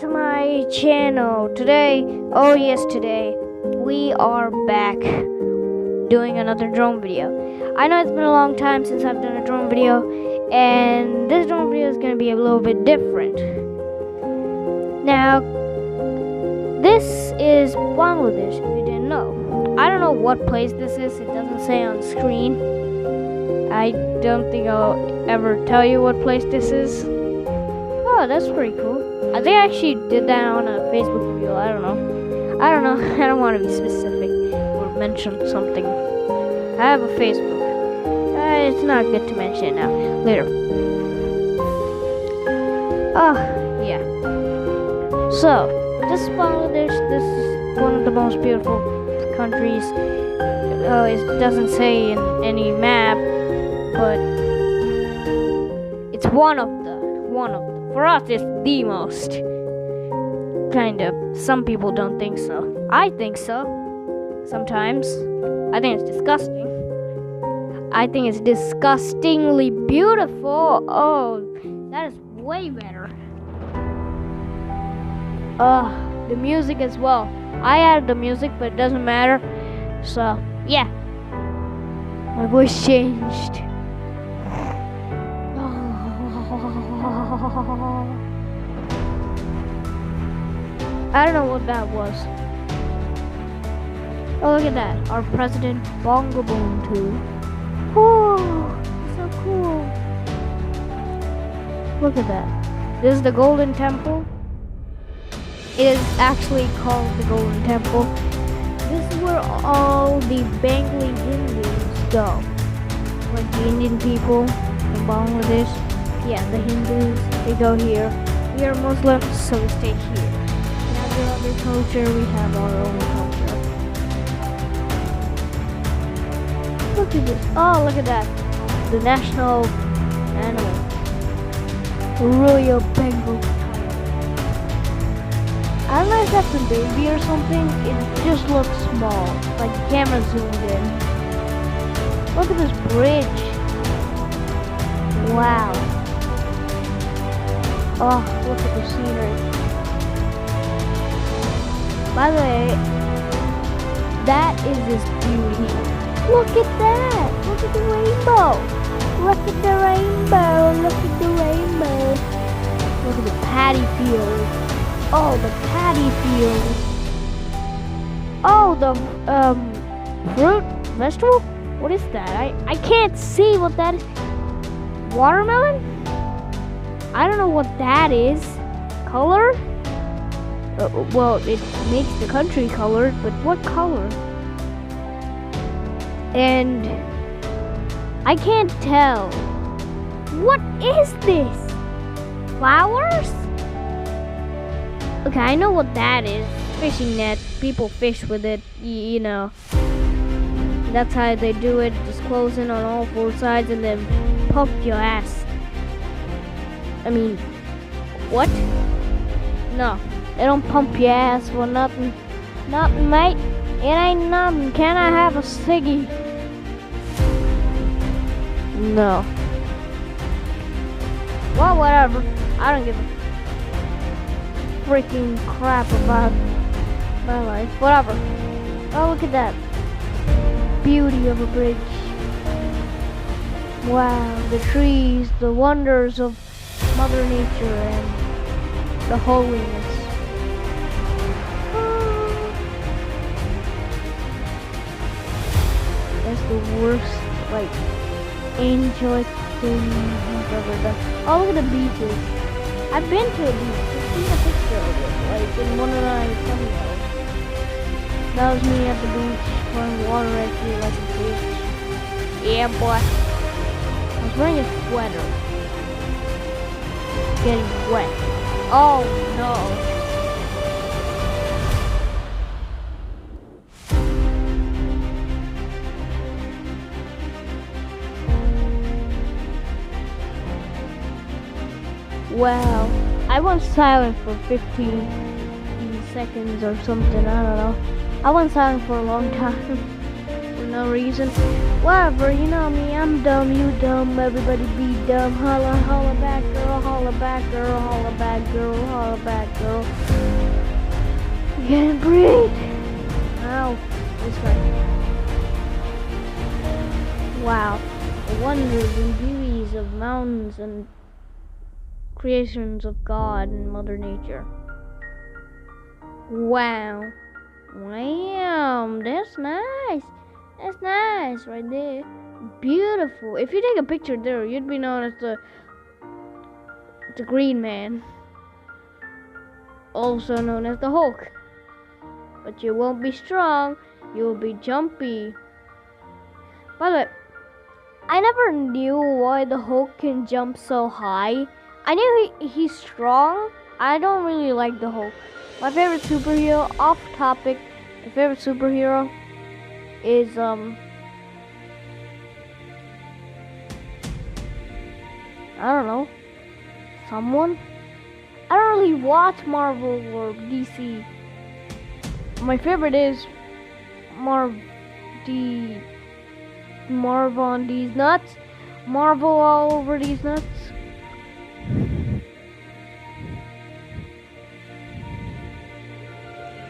to my channel. Today, we are back doing another drone video. I know it's been a long time since I've done a drone video, and this drone video is going to be a little bit different. Now, this is Bangladesh, if you didn't know. I don't know what place this is, it doesn't say on screen. I don't think I'll ever tell you what place this is. Oh, that's pretty cool. I think I actually did that on a Facebook video. I don't know. I don't want to be specific or mention something. I have a Facebook. It's not good to mention it now. Later. Oh, yeah. So, this is Bangladesh. This is one of the most beautiful countries. It doesn't say in any map, but it's one of the. For us, it's the most. Kind of. Some people don't think so. I think so. Sometimes. I think it's disgusting. I think it's disgustingly beautiful. Oh, that is way better. The music as well. I added the music, but it doesn't matter. So, yeah. My voice changed. I don't know what that was. Oh, look at that. Our president, Bangabuntu. Oh, so cool. Look at that. This is the Golden Temple. It is actually called the Golden Temple. This is where all the Bengali Hindus go. Like the Indian people in Bangladesh. Yeah, the Hindus, they go here. We are Muslims, so we stay here. We have the other culture, we have our own culture. Look at this. Oh, look at that. The national animal. Royal Bengal tiger. I don't know if that's a baby or something. It just looks small. Like the camera zoomed in. Look at this bridge. Wow. Oh, look at the scenery. By the way, that is this beauty. Look at that! Look at the rainbow! Look at the rainbow! Look at the rainbow! Look at the paddy field. Oh, the paddy field. Oh, the fruit vegetable? What is that? I can't see what that is. Watermelon? I don't know what that is. Color? Well, it makes the country colored, but what color? And I can't tell. What is this? Flowers? Okay, I know what that is. Fishing net. People fish with it, you know. That's how they do it. Just close in on all four sides and then pump your ass. I mean, what? No, they don't pump your ass for nothing. Nothing, mate. It ain't nothing. Can I have a ciggy? No. Well, whatever. I don't give a freaking crap about my life. Whatever. Oh, look at that. Beauty of a bridge. Wow, the trees, the wonders of Mother Nature and the holiness. That's the worst, like, angelic thing I've ever done. Oh, look at the beaches. I've been to a beach. I've seen a picture of it, like in one of my thumbnails. That was me at the beach, pouring water actually like a fish. Yeah, boy. I was wearing a sweater. Getting wet. Oh no. Wow. I went silent for 15 seconds or something. I don't know. I went silent for a long time. for no reason. Whatever, you know me, I'm dumb, you dumb, everybody be dumb. Holla, holla back girl, holla back girl, holla back girl, holla back girl. You can't breathe. Ow, this way. Wow, the wonders and beauties of mountains and creations of God and Mother Nature. Wow. Wow, that's nice. That's nice right there. Beautiful. If you take a picture there, you'd be known as the Green Man. Also known as the Hulk. But you won't be strong, you'll be jumpy. By the way, I never knew why the Hulk can jump so high. I knew he's strong. I don't really like the Hulk. My favorite superhero, off topic, my favorite superhero is I don't know, someone. I don't really watch Marvel or DC. My favorite is Marvel on these nuts. Marvel all over these nuts.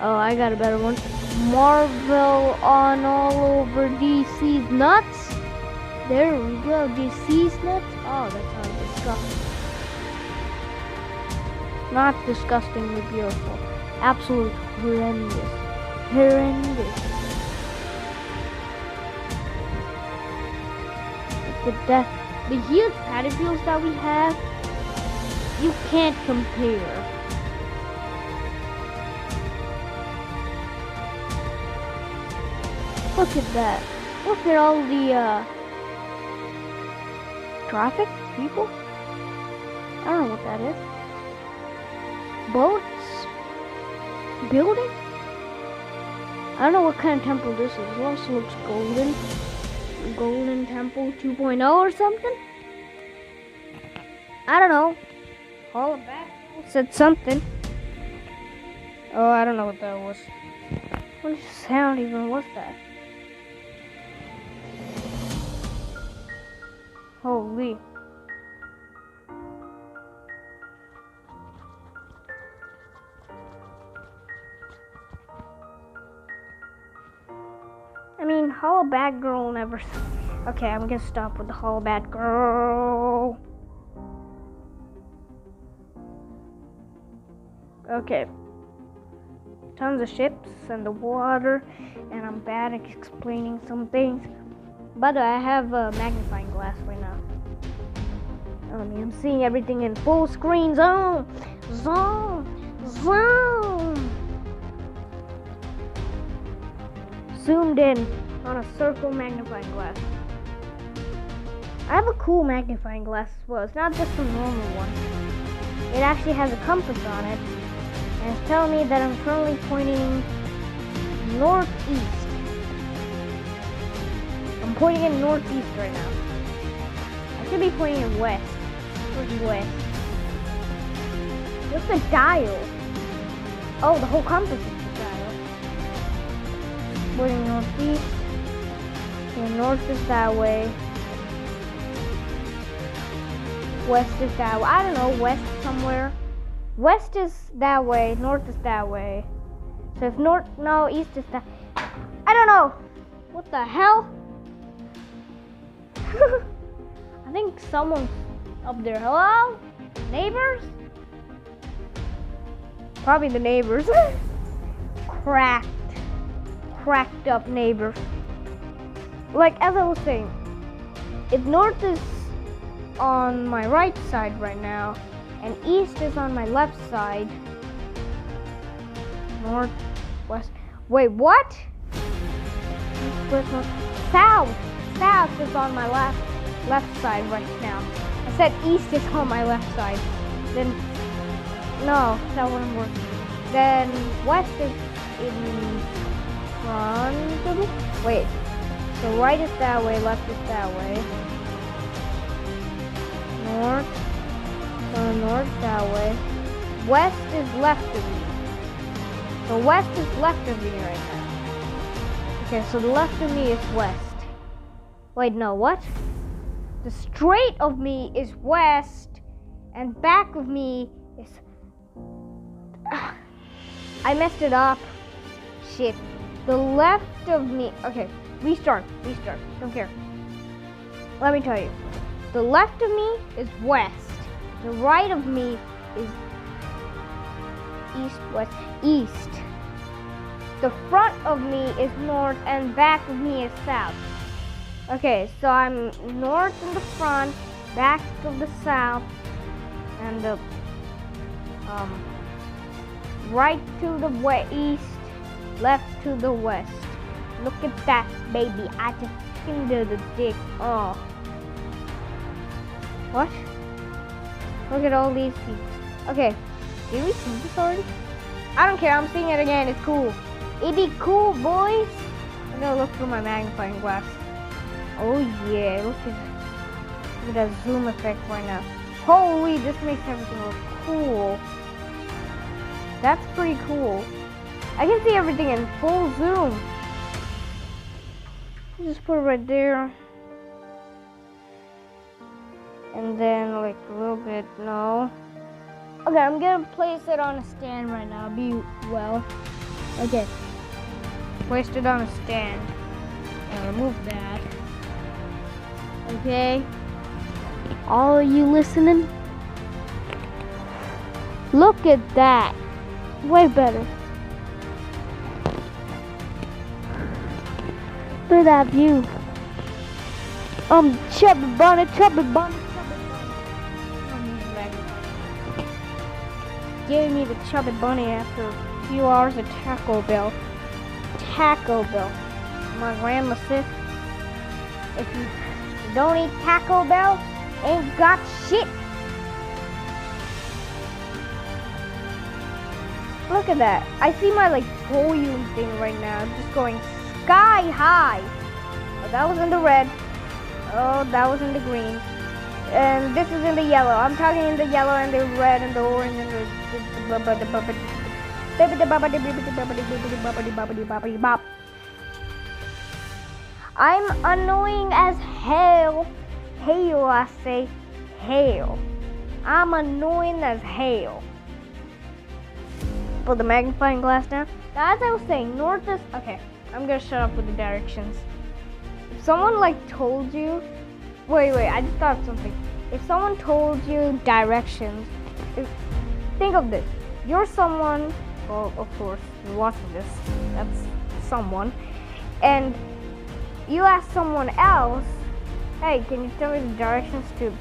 Oh, I got a better one. Marvel on all over DC's nuts. There we go. DC's nuts. Oh, that sounds disgusting. Not disgustingly beautiful. Absolute horrendous. Horrendous. The huge paddy fields that we have, you can't compare. Look at that. Look at all the traffic, people. I don't know what that is. Boats? Building? I don't know what kind of temple this is. It also looks golden. Golden Temple 2.0 or something? I don't know. All of that said something. Oh, I don't know what that was. What sound even was that? Holy. I mean, Hollow Bad Girl never... Okay, I'm gonna stop with the Hollow Bad Girl. Okay. Tons of ships and the water, and I'm bad at explaining some things. By the way, I have a magnifying glass right now. I'm seeing everything in full screen. Zoom! Zoomed in on a circle magnifying glass. I have a cool magnifying glass as well. It's not just a normal one. It actually has a compass on it, and it's telling me that I'm currently pointing northeast. I'm pointing in northeast right now. I should be pointing in west. Where's west? What's the dial? Oh, the whole compass is the dial. Pointing northeast. Okay, north is that way. West is that way. I don't know, west somewhere. West is that way, north is that way. So if north, no, east is that. I don't know. What the hell? I think someone's up there. Hello? Neighbors? Probably the neighbors. Cracked up neighbors. Like, as I was saying, if north is on my right side right now, and east is on my left side. North, west. Wait, what? West, north. South is on my left side right now. I said east is on my left side. Then, no, that wouldn't work. Then west is in front of me. Wait, so right is that way, left is that way. North, so north that way. West is left of me. So west is left of me right now. Okay, so the left of me is west. Wait, no, what? The straight of me is west, and back of me is... I messed it up. Shit. The left of me... Okay, restart. Don't care. Let me tell you. The left of me is west. The right of me is east, west, east. The front of me is north, and back of me is south. Okay, so I'm north in the front, back of the south, and the right to the east, left to the west. Look at that, baby. I just fingered the dick. Oh. What? Look at all these people. Okay, did we see this already? I don't care, I'm seeing it again. It's cool. It be cool, boys. I'm gonna look through my magnifying glass. Oh yeah, look at that zoom effect right now. Holy, this makes everything look cool. That's pretty cool. I can see everything in full zoom. Just put it right there. And then like a little bit, no. Okay, I'm gonna place it on a stand right now. Be well. Okay. Placed it on a stand. And remove that. Okay. All of you listening? Look at that. Way better. Look at that view. Chubby bunny. Gave me the chubby bunny after a few hours of Taco Bell. My grandma said, if you don't eat Taco Bell, ain't got shit. Look at that. I see my like volume thing right now, just going sky high. Oh, that was in the red. Oh, that was in the green. And this is in the yellow. I'm talking in the yellow and the red and the orange and the I'm annoying as hell. Hell, I say hell. I'm annoying as hell. Put the magnifying glass down. Now, as I was saying, north is... Okay, I'm gonna shut up with the directions. If someone like told you... Wait, I just thought of something. If someone told you directions... Think of this. You're someone... Well, of course, you're watching this. That's someone. And you ask someone else, hey, can you tell me the directions to...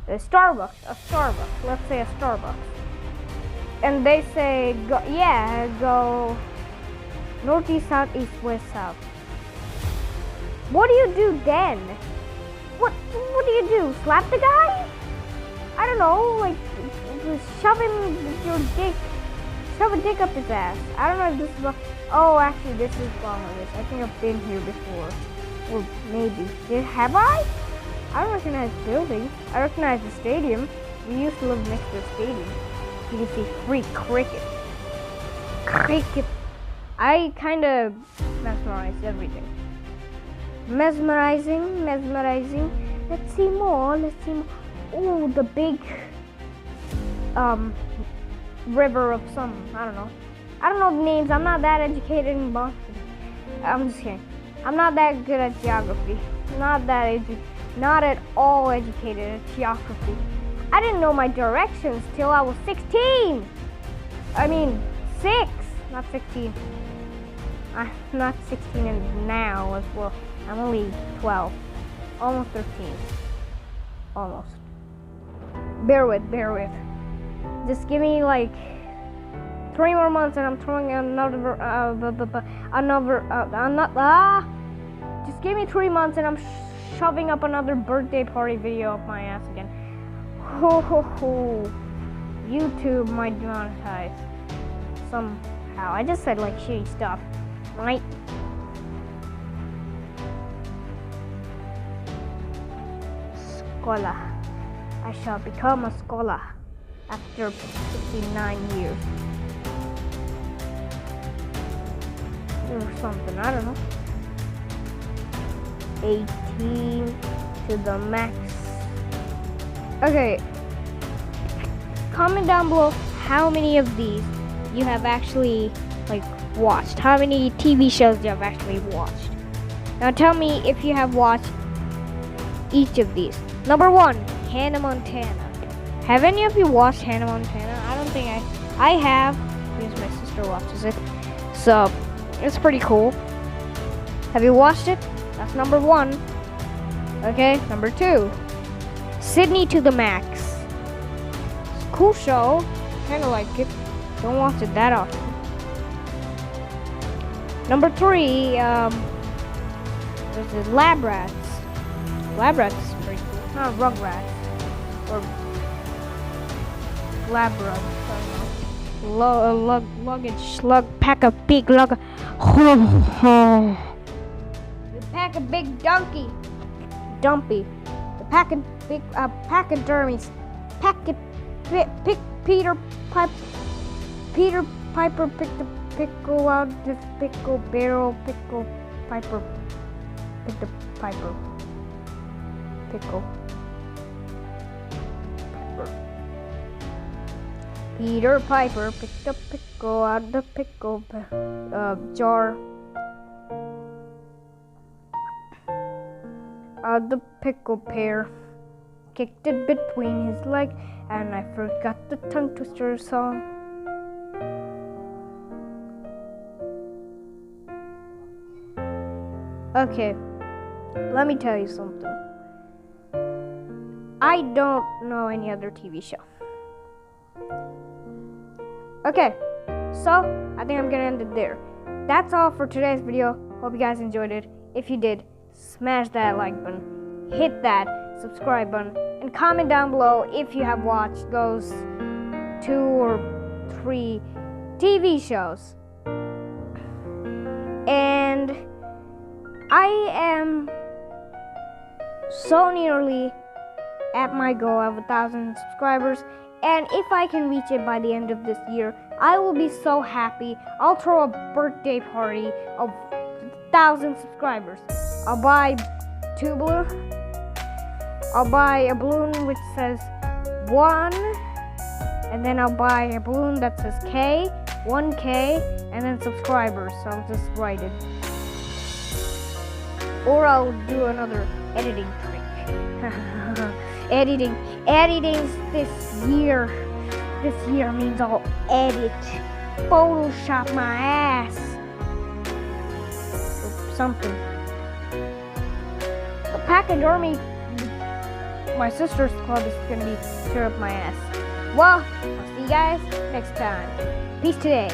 a Starbucks. Let's say a Starbucks. And they say, go northeast, southeast, west, south. What do you do then? What do you do? Slap the guy? I don't know, like shove a dick up his ass. I don't know if this is oh, actually this is Bangladesh. I think I've been here before. Or maybe. Have I? I don't recognize the building. I recognize the stadium. We used to live next to the stadium. You can see free cricket. I kind of mesmerize everything. Mesmerizing. Let's see more. Oh, the big river of some, I don't know the names. I'm not that educated in Boston. I'm just kidding. I'm not that good at geography. Not at all educated at geography. I didn't know my directions till I was 16. I mean, 6, not 16. I'm not 16 and now as well. I'm only 12, almost 13. Almost. Bear with. Just give me like 3 more months and I'm throwing just give me 3 months and I'm shoving up another birthday party video up my ass again. YouTube might demonetize somehow. I just said like shitty stuff, right? Scholar. I shall become a scholar after 59 years. or something. I don't know. 18 to the max. Okay. Comment down below how many of these you have actually watched. How many TV shows you have actually watched. Now tell me if you have watched each of these. Number 1, Hannah Montana. Have any of you watched Hannah Montana? I don't think I have, because my sister watches it. So, it's pretty cool. Have you watched it? That's number 1. Okay, number 2, Sydney to the Max. It's a cool show. Kinda like it. Don't watch it that often. Number 3, there's Lab Rats. Lab Rats is pretty cool. Not Rugrats. Or Lab Rats. I don't know. Luggage, slug, pack a big lug. You pack a big donkey. Dumpy. The pachydermies. Pick Peter Piper picked the pickle out the pickle barrel. Pickle Piper picked the piper. Pickle. Peter Piper picked the pickle out the pickle jar. Out the pickle pear. Kicked it between his legs, and I forgot the tongue twister song. Okay, let me tell you something. I don't know any other TV show. Okay, so I think I'm gonna end it there. That's all for today's video. Hope you guys enjoyed it. If you did, smash that like button, hit that subscribe button, and comment down below if you have watched those 2 or 3 TV shows. And I am so nearly at my goal of 1,000 subscribers, and if I can reach it by the end of this year, I will be so happy. I'll throw a birthday party of 1,000 subscribers. I'll buy 2 balloons. I'll buy a balloon which says 1, and then I'll buy a balloon that says K, 1K, and then subscribers. So I'll just write it. Or I'll do another editing trick. Editing this year. This year means I'll edit, Photoshop my ass, or something. The pachydermy, my sister's club, is gonna be tear up my ass. Well, I'll see you guys next time. Peace today.